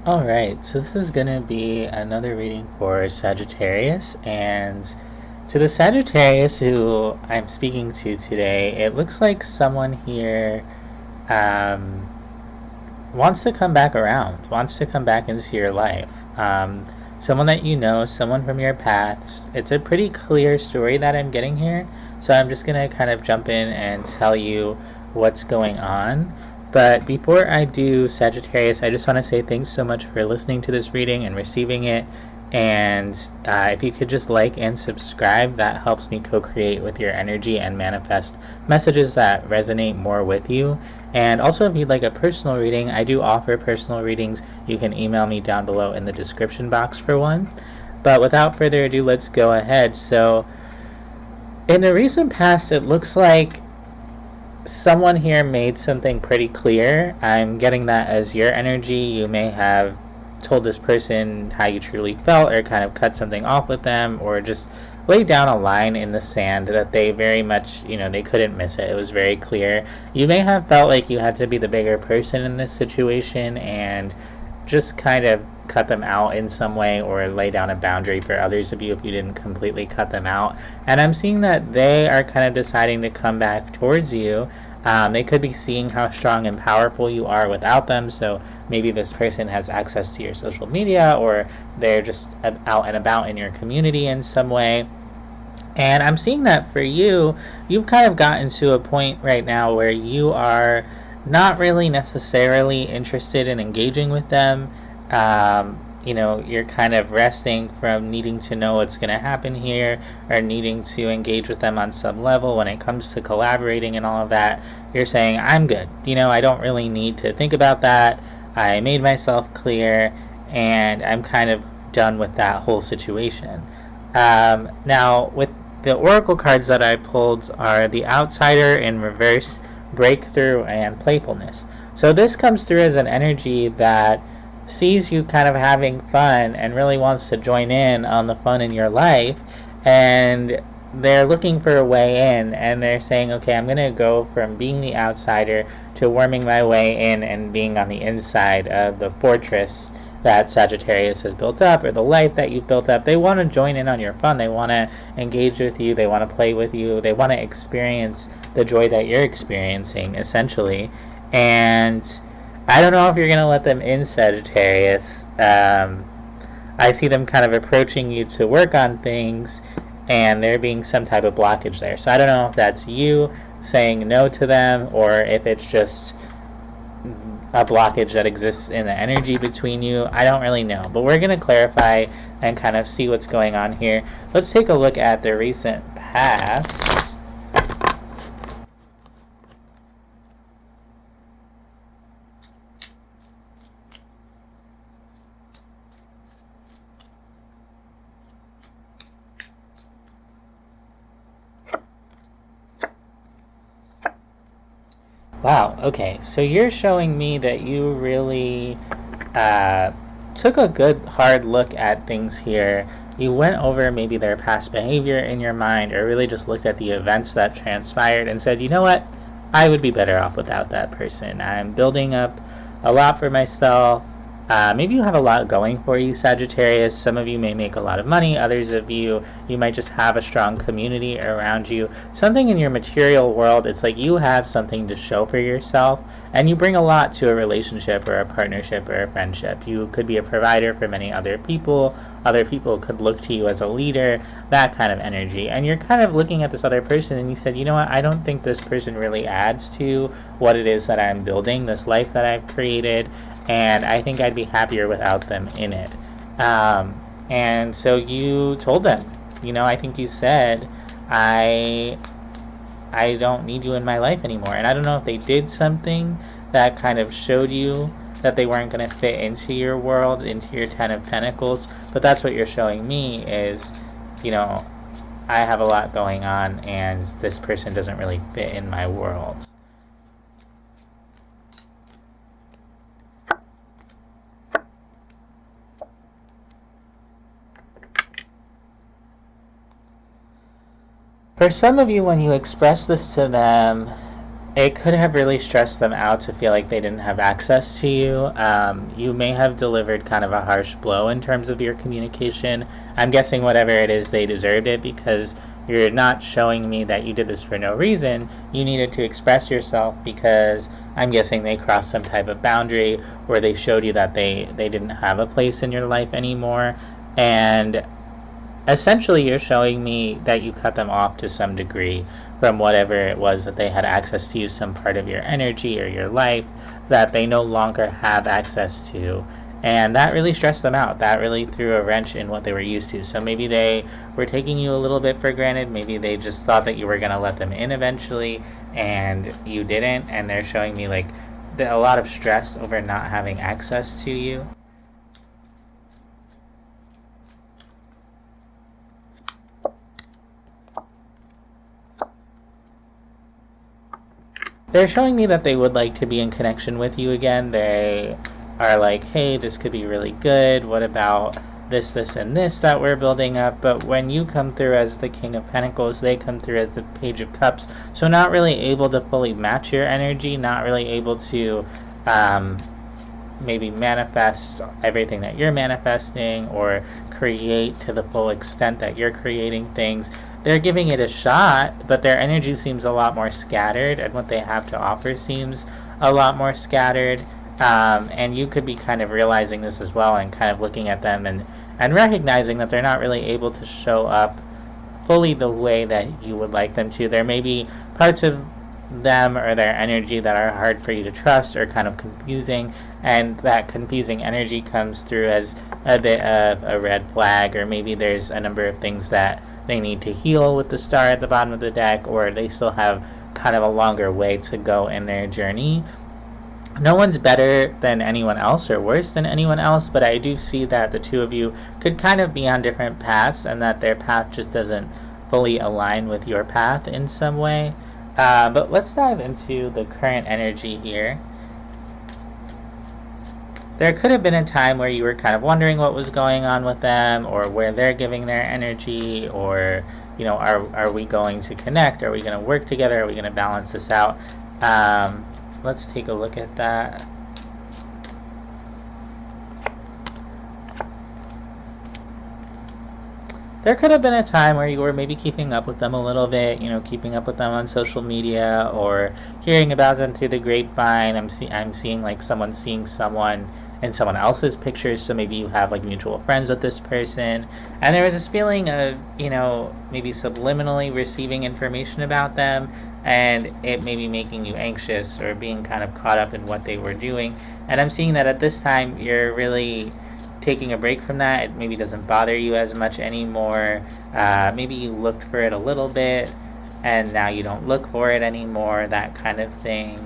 Alright, so this is going to be another reading for Sagittarius, and to the Sagittarius who I'm speaking to today, it looks like someone here um, wants to come back around, wants to come back into your life. Someone that you know, someone from your past. It's a pretty clear story that I'm getting here, so I'm just going to kind of jump in and tell you what's going on. But before I do, Sagittarius, I just want to say thanks so much for listening to this reading and receiving it. And if you could just like and subscribe, that helps me co-create with your energy and manifest messages that resonate more with you. And also, if you'd like a personal reading, I do offer personal readings. You can email me down below in the description box for one. But without further ado, let's go ahead. So, in the recent past, it looks like someone here made something pretty clear. I'm getting that as your energy. You may have told this person how you truly felt, or kind of cut something off with them, or just laid down a line in the sand that they very much, they couldn't miss it. It was very clear. You may have felt like you had to be the bigger person in this situation and just kind of cut them out in some way, or lay down a boundary for others of you if you didn't completely cut them out. And I'm seeing that they are kind of deciding to come back towards you. They could be seeing how strong and powerful you are without them, so maybe this person has access to your social media, or they're just out and about in your community in some way. And I'm seeing that for you, you've kind of gotten to a point right now where you are not really necessarily interested in engaging with them. You're kind of resting from needing to know what's going to happen here, or needing to engage with them on some level. When it comes to collaborating and all of that, you're saying, I'm good. I don't really need to think about that. I made myself clear, and I'm kind of done with that whole situation. Now, with the oracle cards that I pulled are the outsider in reverse, breakthrough, and playfulness. So this comes through as an energy that sees you kind of having fun and really wants to join in on the fun in your life, and they're looking for a way in, and they're saying, okay, I'm going to go from being the outsider to worming my way in and being on the inside of the fortress that Sagittarius has built up, or the life that you've built up. They want to join in on your fun. They want to engage with you. They want to play with you. They want to experience the joy that you're experiencing, essentially. And I don't know if you're going to let them in, Sagittarius. I see them kind of approaching you to work on things, and there being some type of blockage there. So I don't know if that's you saying no to them, or if it's just a blockage that exists in the energy between you. I don't really know, but we're going to clarify and kind of see what's going on here. Let's take a look at the recent past. Wow, okay, so you're showing me that you really uh, took a good hard look at things here. You went over maybe their past behavior in your mind, or really just looked at the events that transpired and said, you know what, I would be better off without that person. I'm building up a lot for myself. Maybe you have a lot going for you, Sagittarius. Some of you may make a lot of money. Others of you might just have a strong community around you. Something in your material world, it's like you have something to show for yourself, and you bring a lot to a relationship or a partnership or a friendship. You could be a provider for many other people. Other people could look to you as a leader, that kind of energy. And you're kind of looking at this other person, and you said, you know what, I don't think this person really adds to what it is that I'm building, this life that I've created, and I think I'd be happier without them in it. And so you told them, I think you said, I don't need you in my life anymore. And I don't know if they did something that kind of showed you that they weren't going to fit into your world, into your 10 of Pentacles, but that's what you're showing me is, I have a lot going on, and this person doesn't really fit in my world. For some of you, when you express this to them, it could have really stressed them out to feel like they didn't have access to you. You may have delivered kind of a harsh blow in terms of your communication. I'm guessing whatever it is, they deserved it, because you're not showing me that you did this for no reason. You needed to express yourself because I'm guessing they crossed some type of boundary where they showed you that they didn't have a place in your life anymore. And essentially you're showing me that you cut them off to some degree from whatever it was that they had access to you, some part of your energy or your life that they no longer have access to. And that really stressed them out. That really threw a wrench in what they were used to. So maybe they were taking you a little bit for granted. Maybe they just thought that you were going to let them in eventually and you didn't. And they're showing me like a lot of stress over not having access to you. They're showing me that they would like to be in connection with you again. They are like, hey, this could be really good. What about this, this, and this that we're building up? But when you come through as the King of Pentacles, they come through as the Page of Cups. So not really able to fully match your energy, not really able to maybe manifest everything that you're manifesting or create to the full extent that you're creating things. They're giving it a shot, but their energy seems a lot more scattered, and what they have to offer seems a lot more scattered. And you could be kind of realizing this as well and kind of looking at them and recognizing that they're not really able to show up fully the way that you would like them to. There may be parts of them or their energy that are hard for you to trust or kind of confusing, and that confusing energy comes through as a bit of a red flag, or maybe there's a number of things that they need to heal with the star at the bottom of the deck, or they still have kind of a longer way to go in their journey. No one's better than anyone else or worse than anyone else, but I do see that the two of you could kind of be on different paths and that their path just doesn't fully align with your path in some way. But let's dive into the current energy here. There could have been a time where you were kind of wondering what was going on with them, or where they're giving their energy, or, you know, are we going to connect? Are we going to work together? Are we going to balance this out? Let's take a look at that. There could have been a time where you were maybe keeping up with them a little bit, you know, keeping up with them on social media or hearing about them through the grapevine. I'm seeing like someone seeing someone in someone else's pictures, so maybe you have like mutual friends with this person. And there was this feeling of, you know, maybe subliminally receiving information about them, and it may be making you anxious or being kind of caught up in what they were doing. And I'm seeing that at this time you're really taking a break from that. It maybe doesn't bother you as much anymore. Maybe you looked for it a little bit and now you don't look for it anymore, that kind of thing.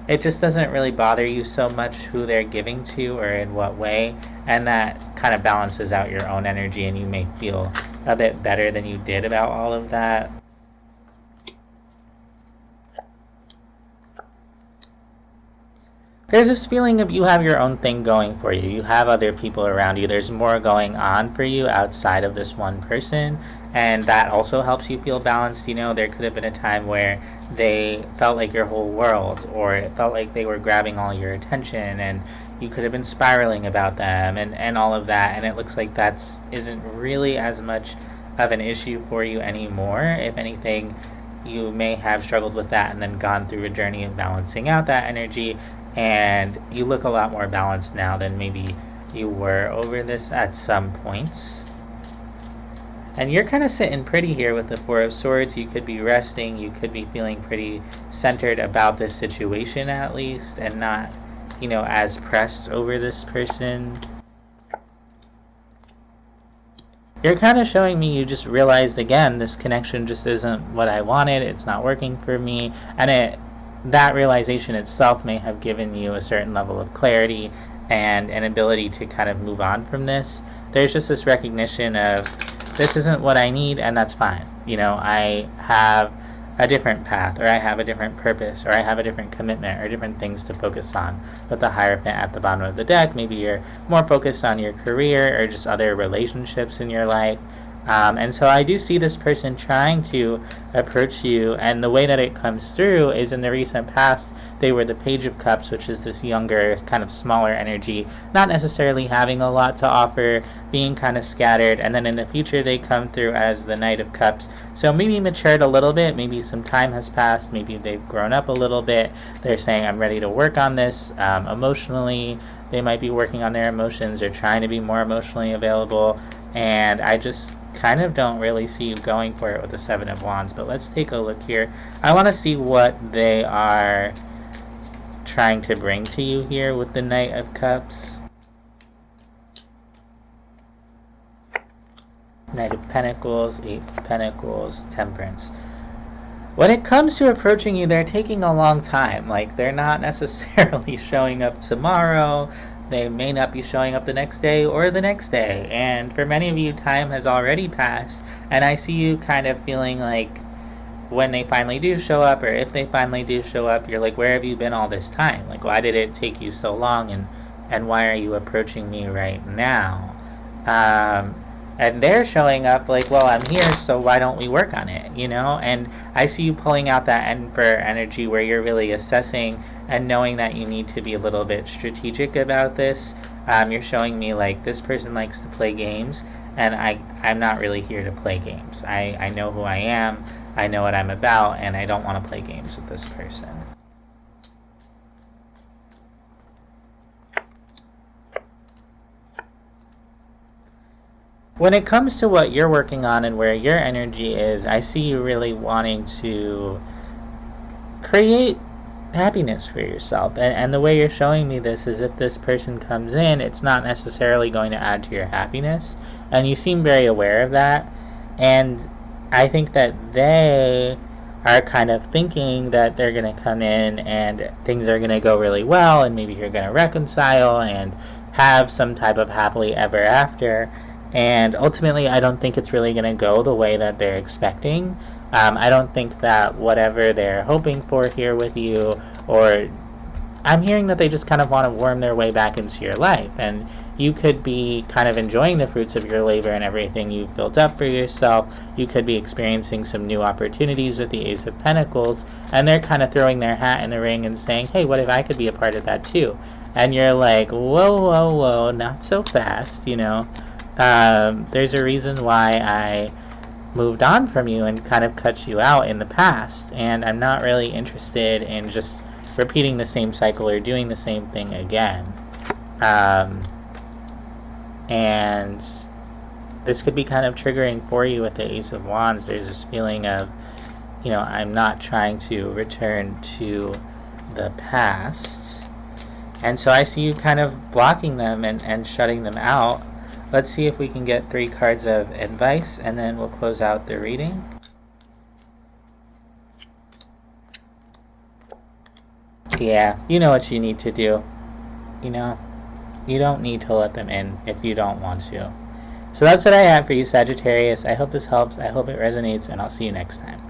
It just doesn't really bother you so much who they're giving to or in what way, and that kind of balances out your own energy, and you may feel a bit better than you did about all of that. There's this feeling of you have your own thing going for you. You have other people around you. There's more going on for you outside of this one person, and that also helps you feel balanced. You know, there could have been a time where they felt like your whole world, or it felt like they were grabbing all your attention, and you could have been spiraling about them and all of that, and it looks like that isn't really as much of an issue for you anymore. If anything, you may have struggled with that and then gone through a journey of balancing out that energy, and you look a lot more balanced now than maybe you were over this at some points. And you're kind of sitting pretty here with the Four of Swords. You could be resting, you could be feeling pretty centered about this situation at least, and not, you know, as pressed over this person. You're kind of showing me you just realized again, this connection just isn't what I wanted, it's not working for me, and that realization itself may have given you a certain level of clarity and an ability to kind of move on from this. There's just this recognition of, this isn't what I need, and that's fine. You know, I have a different path, or I have a different purpose, or I have a different commitment, or different things to focus on. With the Hierophant at the bottom of the deck, maybe you're more focused on your career or just other relationships in your life. And so I do see this person trying to approach you, and the way that it comes through is in the recent past, they were the Page of Cups, which is this younger, kind of smaller energy, not necessarily having a lot to offer, being kind of scattered, and then in the future they come through as the Knight of Cups. So maybe matured a little bit, maybe some time has passed, maybe they've grown up a little bit, they're saying, I'm ready to work on this emotionally. They might be working on their emotions or trying to be more emotionally available, and I just kind of don't really see you going for it with the Seven of Wands. But let's take a look here. I want to see what they are trying to bring to you here with the Knight of Cups. Knight of Pentacles, Eight of Pentacles, Temperance. When it comes to approaching you, they're taking a long time. Like, they're not necessarily showing up tomorrow. They may not be showing up the next day or the next day. And for many of you, time has already passed. And I see you kind of feeling like when they finally do show up, or if they finally do show up, you're like, where have you been all this time? Like, why did it take you so long? And why are you approaching me right now? And they're showing up like, well, I'm here, so why don't we work on it, you know? And I see you pulling out that Emperor energy where you're really assessing and knowing that you need to be a little bit strategic about this. You're showing me like this person likes to play games, and I'm not really here to play games. I know who I am, I know what I'm about, and I don't want to play games with this person. When it comes to what you're working on and where your energy is, I see you really wanting to create happiness for yourself. And the way you're showing me this is if this person comes in, it's not necessarily going to add to your happiness. And you seem very aware of that. And I think that they are kind of thinking that they're going to come in and things are going to go really well, and maybe you're going to reconcile and have some type of happily ever after. And ultimately, I don't think it's really going to go the way that they're expecting. I don't think that whatever they're hoping for here with you, or I'm hearing that they just kind of want to worm their way back into your life. And you could be kind of enjoying the fruits of your labor and everything you've built up for yourself. You could be experiencing some new opportunities with the Ace of Pentacles. And they're kind of throwing their hat in the ring and saying, hey, what if I could be a part of that too? And you're like, whoa, whoa, whoa, not so fast, you know? There's a reason why I moved on from you and kind of cut you out in the past, and I'm not really interested in just repeating the same cycle or doing the same thing again. And this could be kind of triggering for you with the Ace of Wands. There's this feeling of, you know, I'm not trying to return to the past, and so I see you kind of blocking them and shutting them out. Let's see if we can get 3 cards of advice, and then we'll close out the reading. Yeah, you know what you need to do. You know, you don't need to let them in if you don't want to. So that's what I have for you, Sagittarius. I hope this helps. I hope it resonates, and I'll see you next time.